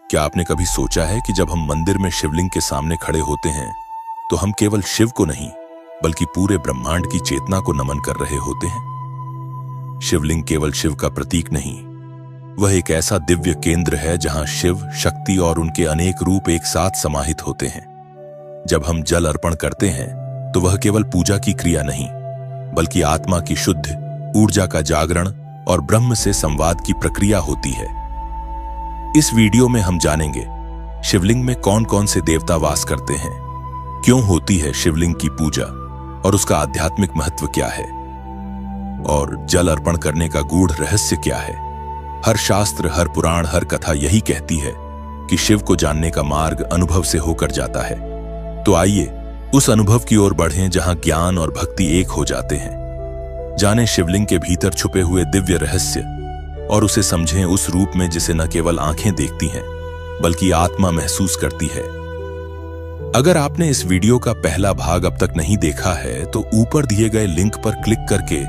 क्या आपने कभी सोचा है कि जब हम मंदिर में शिवलिंग के सामने खड़े होते हैं तो हम केवल शिव को नहीं बल्कि पूरे ब्रह्मांड की चेतना को नमन कर रहे होते हैं। शिवलिंग केवल शिव का प्रतीक नहीं, वह एक ऐसा दिव्य केंद्र है जहां शिव, शक्ति और उनके अनेक रूप एक साथ समाहित होते हैं। जब हम जल अर्पण करते हैं तो वह केवल पूजा की क्रिया नहीं बल्कि आत्मा की शुद्ध, ऊर्जा का जागरण और ब्रह्म से संवाद की प्रक्रिया होती है। इस वीडियो में हम जानेंगे शिवलिंग में कौन कौन से देवता वास करते हैं, क्यों होती है शिवलिंग की पूजा और उसका आध्यात्मिक महत्व क्या है, और जल अर्पण करने का गूढ़ रहस्य क्या है। हर शास्त्र, हर पुराण, हर कथा यही कहती है कि शिव को जानने का मार्ग अनुभव से होकर जाता है। तो आइए उस अनुभव की ओर बढ़ें जहां ज्ञान और भक्ति एक हो जाते हैं। जानें शिवलिंग के भीतर छुपे हुए दिव्य रहस्य और उसे समझें उस रूप में जिसे न केवल आंखें देखती हैं बल्कि आत्मा महसूस करती है। अगर आपने इस वीडियो का पहला भाग अब तक नहीं देखा है तो ऊपर दिए गए लिंक पर क्लिक करके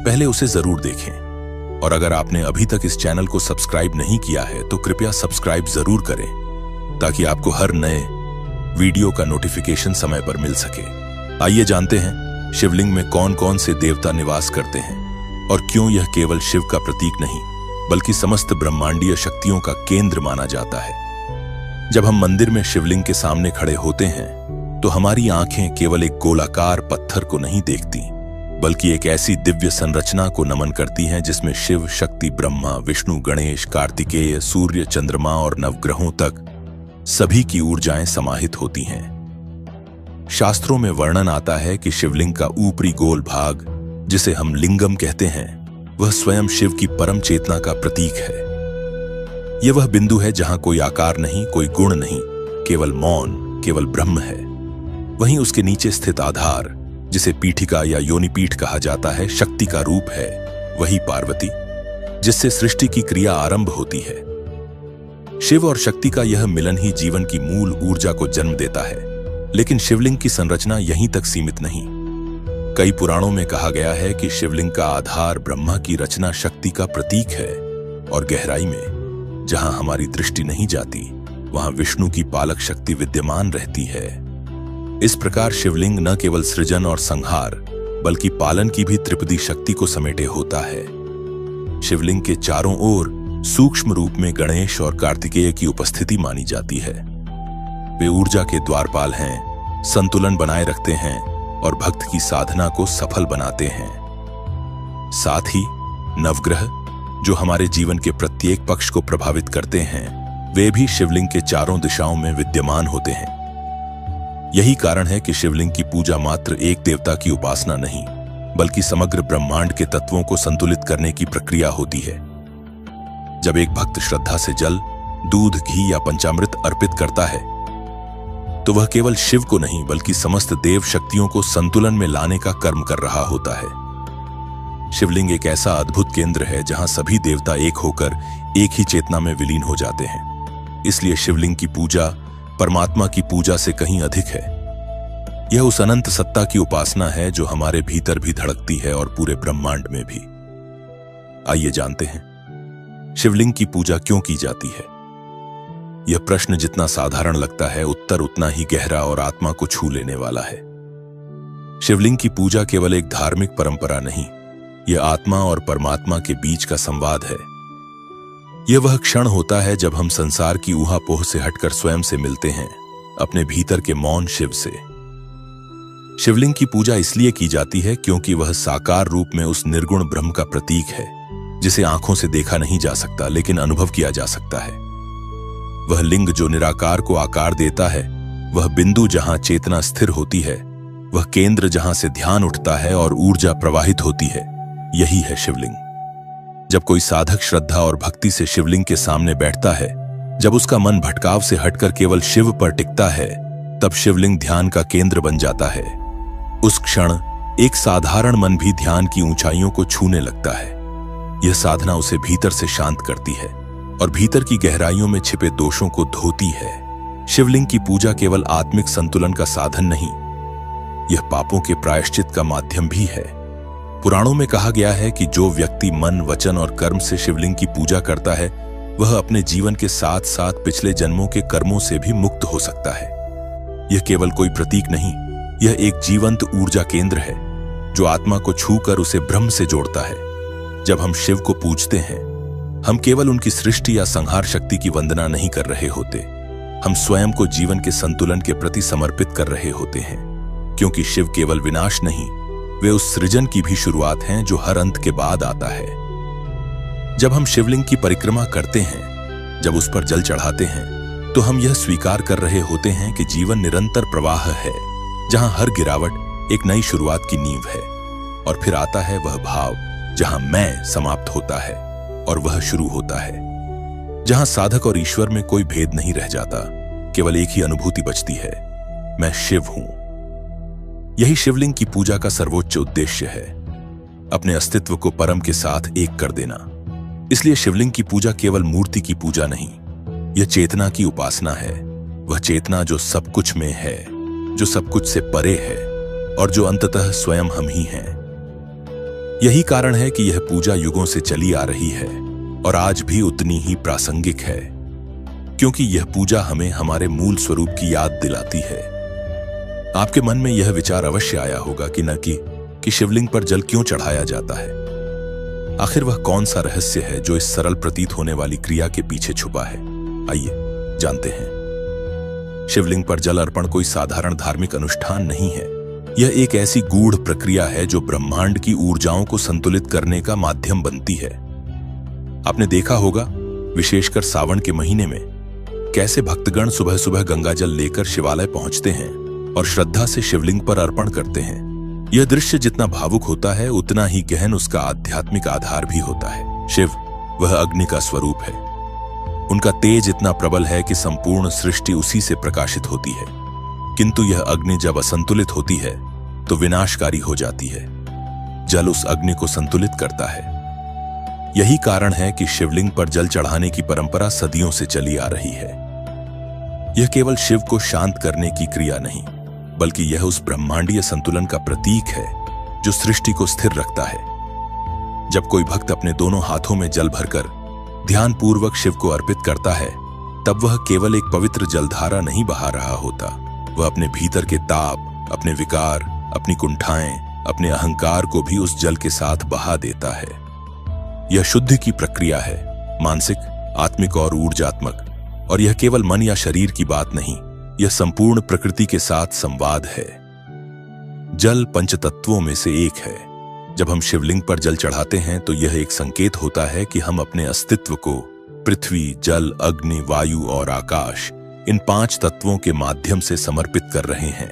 पहले उसे जरूर देखें, और अगर आपने अभी तक इस चैनल को सब्सक्राइब नहीं किया है तो कृपया सब्सक्राइब जरूर करें ताकि आपको हर नए वीडियो का नोटिफिकेशन समय पर मिल सके। आइए जानते हैं शिवलिंग में कौन कौन से देवता निवास करते हैं और क्यों यह केवल शिव का प्रतीक नहीं बल्कि समस्त ब्रह्मांडीय शक्तियों का केंद्र माना जाता है। जब हम मंदिर में शिवलिंग के सामने खड़े होते हैं तो हमारी आंखें केवल एक गोलाकार पत्थर को नहीं देखती बल्कि एक ऐसी दिव्य संरचना को नमन करती हैं जिसमें शिव, शक्ति, ब्रह्मा, विष्णु, गणेश, कार्तिकेय, सूर्य, चंद्रमा और नवग्रहों तक सभी की ऊर्जाएं समाहित होती हैं। शास्त्रों में वर्णन आता है कि शिवलिंग का ऊपरी गोल भाग, जिसे हम लिंगम कहते हैं, वह स्वयं शिव की परम चेतना का प्रतीक है। यह वह बिंदु है जहां कोई आकार नहीं, कोई गुण नहीं, केवल मौन, केवल ब्रह्म है। वहीं उसके नीचे स्थित आधार, जिसे पीठिका या योनिपीठ कहा जाता है, शक्ति का रूप है, वही पार्वती, जिससे सृष्टि की क्रिया आरंभ होती है। शिव और शक्ति का यह मिलन ही जीवन की मूल ऊर्जा को जन्म देता है। लेकिन शिवलिंग की संरचना यहीं तक सीमित नहीं। कई पुराणों में कहा गया है कि शिवलिंग का आधार ब्रह्मा की रचना शक्ति का प्रतीक है, और गहराई में जहां हमारी दृष्टि नहीं जाती वहां विष्णु की पालक शक्ति विद्यमान रहती है। इस प्रकार शिवलिंग न केवल सृजन और संहार बल्कि पालन की भी त्रिपदी शक्ति को समेटे होता है। शिवलिंग के चारों ओर सूक्ष्म रूप में गणेश और कार्तिकेय की उपस्थिति मानी जाती है। वे ऊर्जा के द्वारपाल हैं, संतुलन बनाए रखते हैं और भक्त की साधना को सफल बनाते हैं। साथ ही नवग्रह, जो हमारे जीवन के प्रत्येक पक्ष को प्रभावित करते हैं, वे भी शिवलिंग के चारों दिशाओं में विद्यमान होते हैं। यही कारण है कि शिवलिंग की पूजा मात्र एक देवता की उपासना नहीं बल्कि समग्र ब्रह्मांड के तत्वों को संतुलित करने की प्रक्रिया होती है। जब एक भक्त श्रद्धा से जल, दूध, घी या पंचामृत अर्पित करता है तो वह केवल शिव को नहीं बल्कि समस्त देव शक्तियों को संतुलन में लाने का कर्म कर रहा होता है। शिवलिंग एक ऐसा अद्भुत केंद्र है जहां सभी देवता एक होकर एक ही चेतना में विलीन हो जाते हैं। इसलिए शिवलिंग की पूजा परमात्मा की पूजा से कहीं अधिक है। यह उस अनंत सत्ता की उपासना है जो हमारे भीतर भी धड़कती है और पूरे ब्रह्मांड में भी। आइए जानते हैं शिवलिंग की पूजा क्यों की जाती है। यह प्रश्न जितना साधारण लगता है, उत्तर उतना ही गहरा और आत्मा को छू लेने वाला है। शिवलिंग की पूजा केवल एक धार्मिक परंपरा नहीं, यह आत्मा और परमात्मा के बीच का संवाद है। यह वह क्षण होता है जब हम संसार की ऊहापोह से हटकर स्वयं से मिलते हैं, अपने भीतर के मौन शिव से। शिवलिंग की पूजा इसलिए की जाती है क्योंकि वह साकार रूप में उस निर्गुण ब्रह्म का प्रतीक है जिसे आंखों से देखा नहीं जा सकता लेकिन अनुभव किया जा सकता है। वह लिंग जो निराकार को आकार देता है, वह बिंदु जहां चेतना स्थिर होती है, वह केंद्र जहां से ध्यान उठता है और ऊर्जा प्रवाहित होती है, यही है शिवलिंग। जब कोई साधक श्रद्धा और भक्ति से शिवलिंग के सामने बैठता है, जब उसका मन भटकाव से हटकर केवल शिव पर टिकता है, तब शिवलिंग ध्यान का केंद्र बन जाता है। उस क्षण एक साधारण मन भी ध्यान की ऊंचाइयों को छूने लगता है। यह साधना उसे भीतर से शांत करती है और भीतर की गहराइयों में छिपे दोषों को धोती है। शिवलिंग की पूजा केवल आत्मिक संतुलन का साधन नहीं, यह पापों के प्रायश्चित का माध्यम भी है। पुराणों में कहा गया है कि जो व्यक्ति मन, वचन और कर्म से शिवलिंग की पूजा करता है वह अपने जीवन के साथ साथ पिछले जन्मों के कर्मों से भी मुक्त हो सकता है। यह केवल कोई प्रतीक नहीं, यह एक जीवंत ऊर्जा केंद्र है जो आत्मा को छूकर उसे ब्रह्म से जोड़ता है। जब हम शिव को पूजते हैं, हम केवल उनकी सृष्टि या संहार शक्ति की वंदना नहीं कर रहे होते, हम स्वयं को जीवन के संतुलन के प्रति समर्पित कर रहे होते हैं। क्योंकि शिव केवल विनाश नहीं, वे उस सृजन की भी शुरुआत हैं जो हर अंत के बाद आता है। जब हम शिवलिंग की परिक्रमा करते हैं, जब उस पर जल चढ़ाते हैं, तो हम यह स्वीकार कर रहे होते हैं कि जीवन निरंतर प्रवाह है, जहां हर गिरावट एक नई शुरुआत की नींव है। और फिर आता है वह भाव जहां मैं समाप्त होता है और वह शुरू होता है, जहां साधक और ईश्वर में कोई भेद नहीं रह जाता, केवल एक ही अनुभूति बचती है, मैं शिव हूं। यही शिवलिंग की पूजा का सर्वोच्च उद्देश्य है, अपने अस्तित्व को परम के साथ एक कर देना। इसलिए शिवलिंग की पूजा केवल मूर्ति की पूजा नहीं, यह चेतना की उपासना है। वह चेतना जो सब कुछ में है, जो सब कुछ से परे है और जो अंततः स्वयं हम ही हैं। यही कारण है कि यह पूजा युगों से चली आ रही है और आज भी उतनी ही प्रासंगिक है, क्योंकि यह पूजा हमें हमारे मूल स्वरूप की याद दिलाती है। आपके मन में यह विचार अवश्य आया होगा कि शिवलिंग पर जल क्यों चढ़ाया जाता है। आखिर वह कौन सा रहस्य है जो इस सरल प्रतीत होने वाली क्रिया के पीछे छुपा है? आइए जानते हैं। शिवलिंग पर जल अर्पण कोई साधारण धार्मिक अनुष्ठान नहीं है, यह एक ऐसी गूढ़ प्रक्रिया है जो ब्रह्मांड की ऊर्जाओं को संतुलित करने का माध्यम बनती है। आपने देखा होगा, विशेषकर सावन के महीने में, कैसे भक्तगण सुबह सुबह गंगाजल लेकर शिवालय पहुंचते हैं और श्रद्धा से शिवलिंग पर अर्पण करते हैं। यह दृश्य जितना भावुक होता है, उतना ही गहन उसका आध्यात्मिक आधार भी होता है। शिव वह अग्नि का स्वरूप है। उनका तेज इतना प्रबल है कि संपूर्ण सृष्टि उसी से प्रकाशित होती है। किंतु यह अग्नि जब असंतुलित होती है तो विनाशकारी हो जाती है। जल उस अग्नि को संतुलित करता है। यही कारण है कि शिवलिंग पर जल चढ़ाने की परंपरा सदियों से चली आ रही है। यह केवल शिव को शांत करने की क्रिया नहीं, बल्कि यह उस ब्रह्मांडीय संतुलन का प्रतीक है जो सृष्टि को स्थिर रखता है। जब कोई भक्त अपने दोनों हाथों में जल भरकर ध्यानपूर्वक शिव को अर्पित करता है, तब वह केवल एक पवित्र जलधारा नहीं बहा रहा होता, वह अपने भीतर के ताप, अपने विकार, अपनी कुंठाएं, अपने अहंकार को भी उस जल के साथ बहा देता है। यह शुद्धि की प्रक्रिया है, मानसिक, आत्मिक और ऊर्जात्मक। और यह केवल मन या शरीर की बात नहीं, यह संपूर्ण प्रकृति के साथ संवाद है। जल पंचतत्वों में से एक है। जब हम शिवलिंग पर जल चढ़ाते हैं तो यह एक संकेत होता है कि हम अपने अस्तित्व को पृथ्वी, जल, अग्नि, वायु और आकाश, इन 5 तत्वों के माध्यम से समर्पित कर रहे हैं।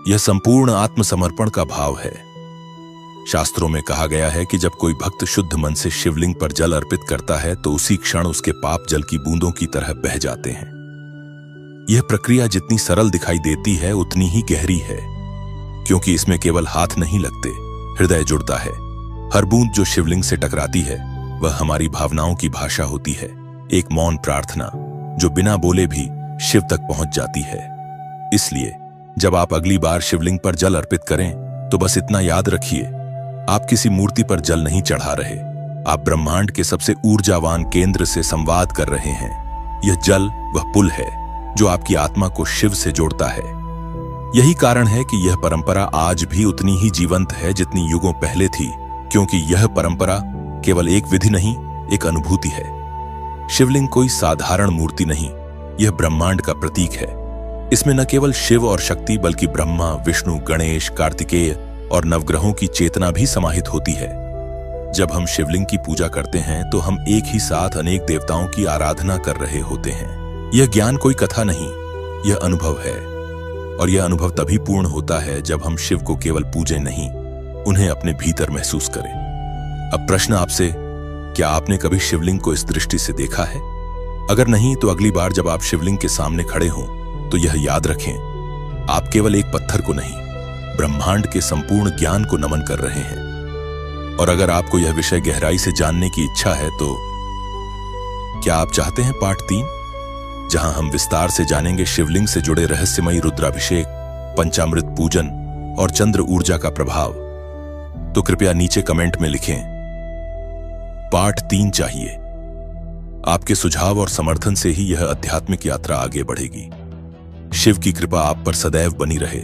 यह संपूर्ण आत्मसमर्पण का भाव है। शास्त्रों में कहा गया है कि जब कोई भक्त शुद्ध मन से शिवलिंग पर जल अर्पित करता है तो उसी क्षण उसके पाप जल की बूंदों की तरह बह जाते हैं। यह प्रक्रिया जितनी सरल दिखाई देती है, उतनी ही गहरी है, क्योंकि इसमें केवल हाथ नहीं लगते, हृदय जुड़ता है। हर बूंद जो शिवलिंग से टकराती है, वह हमारी भावनाओं की भाषा होती है, एक मौन प्रार्थना जो बिना बोले भी शिव तक पहुंच जाती है। इसलिए जब आप अगली बार शिवलिंग पर जल अर्पित करें तो बस इतना याद रखिए, आप किसी मूर्ति पर जल नहीं चढ़ा रहे, आप ब्रह्मांड के सबसे ऊर्जावान केंद्र से संवाद कर रहे हैं। यह जल वह पुल है जो आपकी आत्मा को शिव से जोड़ता है। यही कारण है कि यह परंपरा आज भी उतनी ही जीवंत है जितनी युगों पहले थी, क्योंकि यह परंपरा केवल एक विधि नहीं, एक अनुभूति है। शिवलिंग कोई साधारण मूर्ति नहीं, यह ब्रह्मांड का प्रतीक है। इसमें न केवल शिव और शक्ति, बल्कि ब्रह्मा, विष्णु, गणेश, कार्तिकेय और नवग्रहों की चेतना भी समाहित होती है। जब हम शिवलिंग की पूजा करते हैं तो हम एक ही साथ अनेक देवताओं की आराधना कर रहे होते हैं। यह ज्ञान कोई कथा नहीं, यह अनुभव है। और यह अनुभव तभी पूर्ण होता है जब हम शिव को केवल पूजें नहीं, उन्हें अपने भीतर महसूस करें। अब प्रश्न आपसे, क्या आपने कभी शिवलिंग को इस दृष्टि से देखा है? अगर नहीं, तो अगली बार जब आप शिवलिंग के सामने खड़े हों तो यह याद रखें, आप केवल एक पत्थर को नहीं, ब्रह्मांड के संपूर्ण ज्ञान को नमन कर रहे हैं। और अगर आपको यह विषय गहराई से जानने की इच्छा है तो क्या आप चाहते हैं पार्ट 3, जहां हम विस्तार से जानेंगे शिवलिंग से जुड़े रहस्यमयी रुद्राभिषेक, पंचामृत पूजन और चंद्र ऊर्जा का प्रभाव? तो कृपया नीचे कमेंट में लिखें, पार्ट 3 चाहिए। आपके सुझाव और समर्थन से ही यह आध्यात्मिक यात्रा आगे बढ़ेगी। शिव की कृपा आप पर सदैव बनी रहे।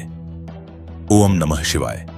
ओम नमः शिवाय।